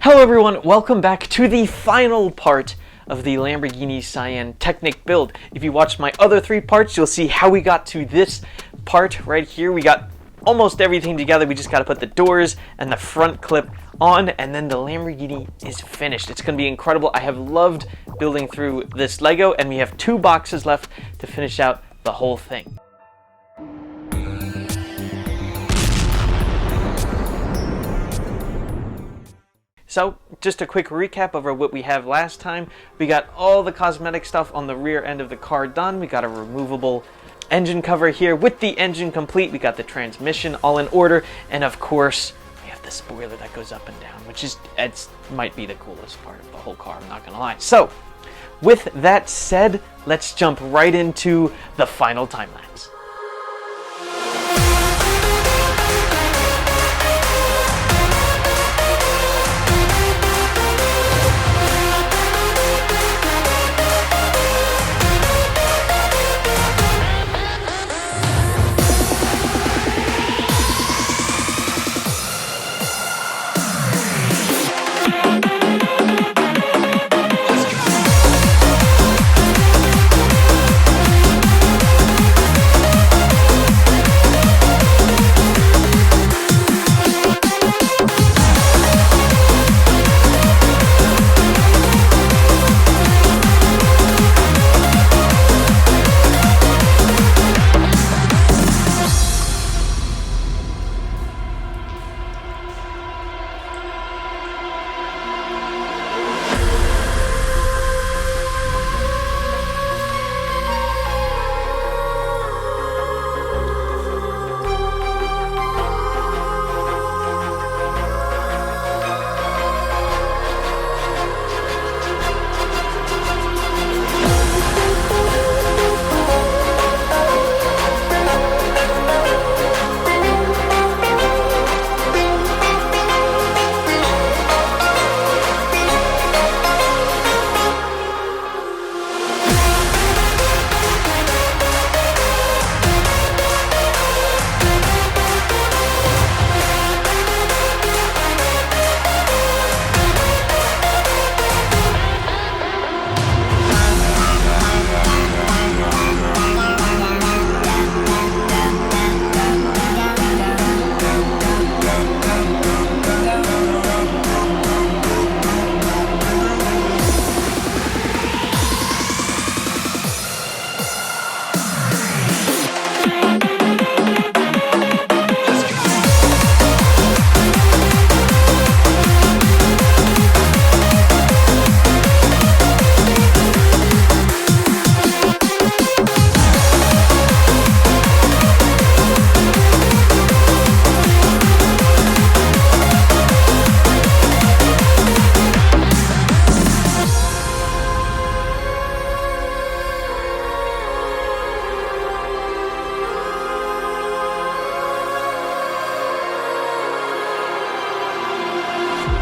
Hello everyone, welcome back to the final part of the Lamborghini Sian Technic build. If you watched my other three parts, you'll see how we got to this part right here. We got almost everything together. We just got to put the doors and the front clip on, and then the Lamborghini is finished. It's going to be incredible. I have loved building through this Lego, and we have 2 boxes left to finish out the whole thing. So, just a quick recap over what we have last time. We got all the cosmetic stuff on the rear end of the car done. We got a removable engine cover here with the engine complete. We got the transmission all in order. And of course, we have the spoiler that goes up and down, which is, might be the coolest part of the whole car, I'm not gonna lie. So, with that said, let's jump right into the final time lapse.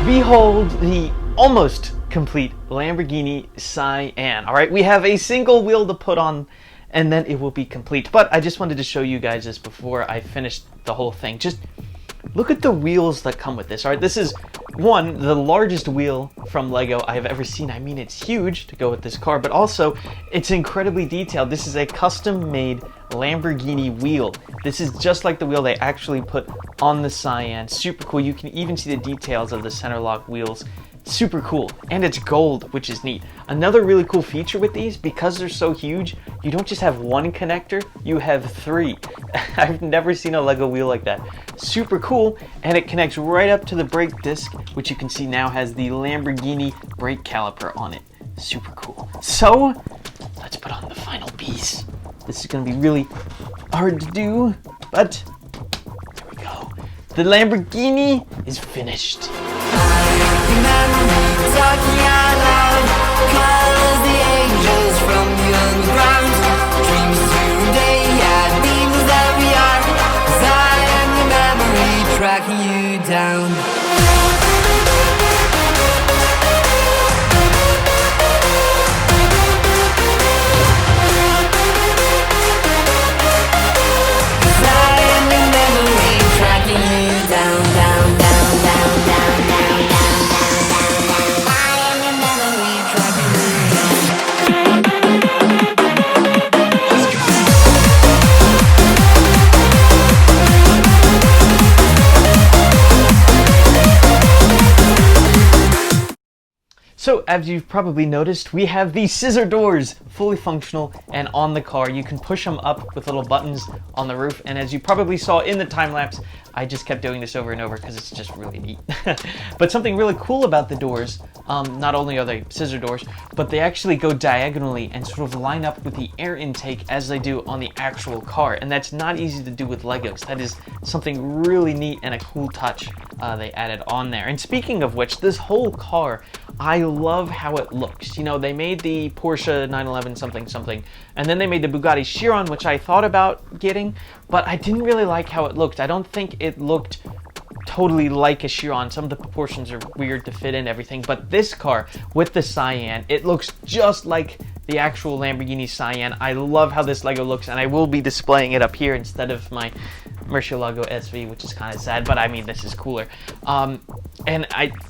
Behold the almost complete Lamborghini Sian. All right, we have a single wheel to put on and then it will be complete. But I just wanted to show you guys this before I finished the whole thing. Just look at the wheels that come with this. All right, this is the largest wheel from Lego I have ever seen. I mean, it's huge to go with this car, but also it's incredibly detailed. This is a custom-made Lamborghini wheel. This is just like the wheel they actually put on the Sian. Super cool. You can even see the details of the center lock wheels. Super cool. And it's gold, which is neat. Another really cool feature with these, because they're so huge, you don't just have one connector, you have 3. I've never seen a Lego wheel like that. Super cool, and it connects right up to the brake disc, which you can see now has the Lamborghini brake caliper on it. Super cool. So, let's put on the final piece. This is going to be really hard to do, but there we go. The Lamborghini is finished. Tracking you down. Tracking you down, down, down, down, down. So as you've probably noticed, we have these scissor doors, fully functional and on the car. You can push them up with little buttons on the roof, and as you probably saw in the time lapse, I just kept doing this over and over because it's just really neat. But something really cool about the doors, not only are they scissor doors, but they actually go diagonally and sort of line up with the air intake as they do on the actual car, and that's not easy to do with Legos. That is something really neat and a cool touch they added on there. And speaking of which, this whole car, I love how it looks. You know, they made the Porsche 911 something something, and then they made the Bugatti Chiron, which I thought about getting, but I didn't really like how it looked. I don't think it looked totally like a Chiron. Some of the proportions are weird to fit in everything, but this car with the Cyan, it looks just like the actual Lamborghini Sian. I love how this Lego looks, and I will be displaying it up here instead of my Murcielago SV, which is kind of sad, but I mean, this is cooler. And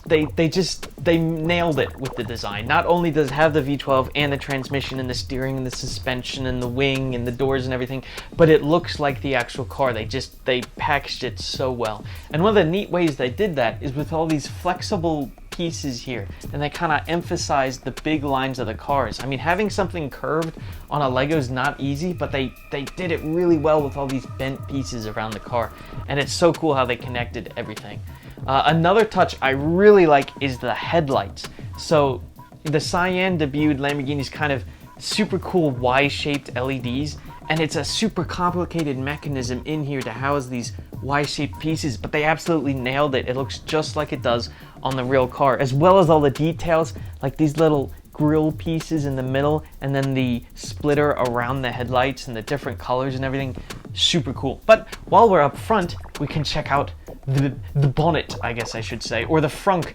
they nailed it with the design. Not only does it have the V12 and the transmission and the steering and the suspension and the wing and the doors and everything, but it looks like the actual car. They packaged it so well. And one of the neat ways they did that is with all these flexible pieces here, and they kind of emphasize the big lines of the cars. I mean, having something curved on a Lego is not easy, but they did it really well with all these bent pieces around the car, and it's so cool how they connected everything. Another touch I really like is the headlights. So the Cyan debuted Lamborghini's kind of super cool Y-shaped LEDs, and it's a super complicated mechanism in here to house these Y-shaped pieces, but they absolutely nailed it. It looks just like it does on the real car, as well as all the details, like these little grill pieces in the middle, and then the splitter around the headlights and the different colors and everything. Super cool. But while we're up front, we can check out the bonnet, I guess I should say, or the frunk.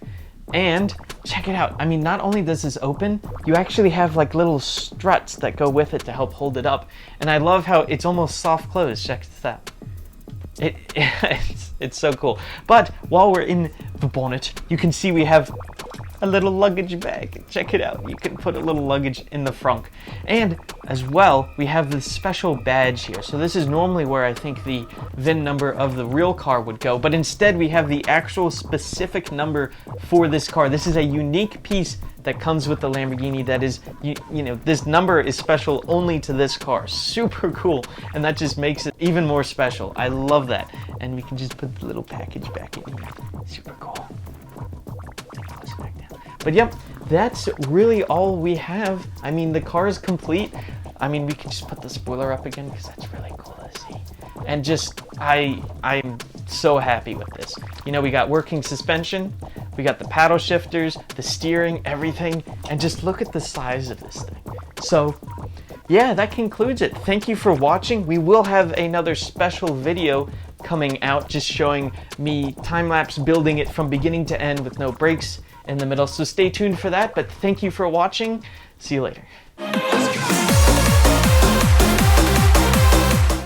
And check it out. I mean, not only does this open, you actually have like little struts that go with it to help hold it up. And I love how it's almost soft closed. Check this out. It's so cool. But while we're in the bonnet, you can see we have a little luggage bag. Check it out. You can put a little luggage in the frunk. And as well, we have this special badge here. So this is normally where I think the VIN number of the real car would go, but instead we have the actual specific number for this car. This is a unique piece that comes with the Lamborghini that is, you know, this number is special only to this car. Super cool, and that just makes it even more special. I love that. And we can just put the little package back in here. Super cool. But yep, that's really all we have. I mean, the car is complete. I mean, we can just put the spoiler up again because that's really cool to see. And just, I'm so happy with this. You know, we got working suspension, we got the paddle shifters, the steering, everything, and just look at the size of this thing. So, yeah, that concludes it. Thank you for watching. We will have another special video coming out just showing me time-lapse building it from beginning to end with no breaks in the middle. So stay tuned for that, but thank you for watching. See you later.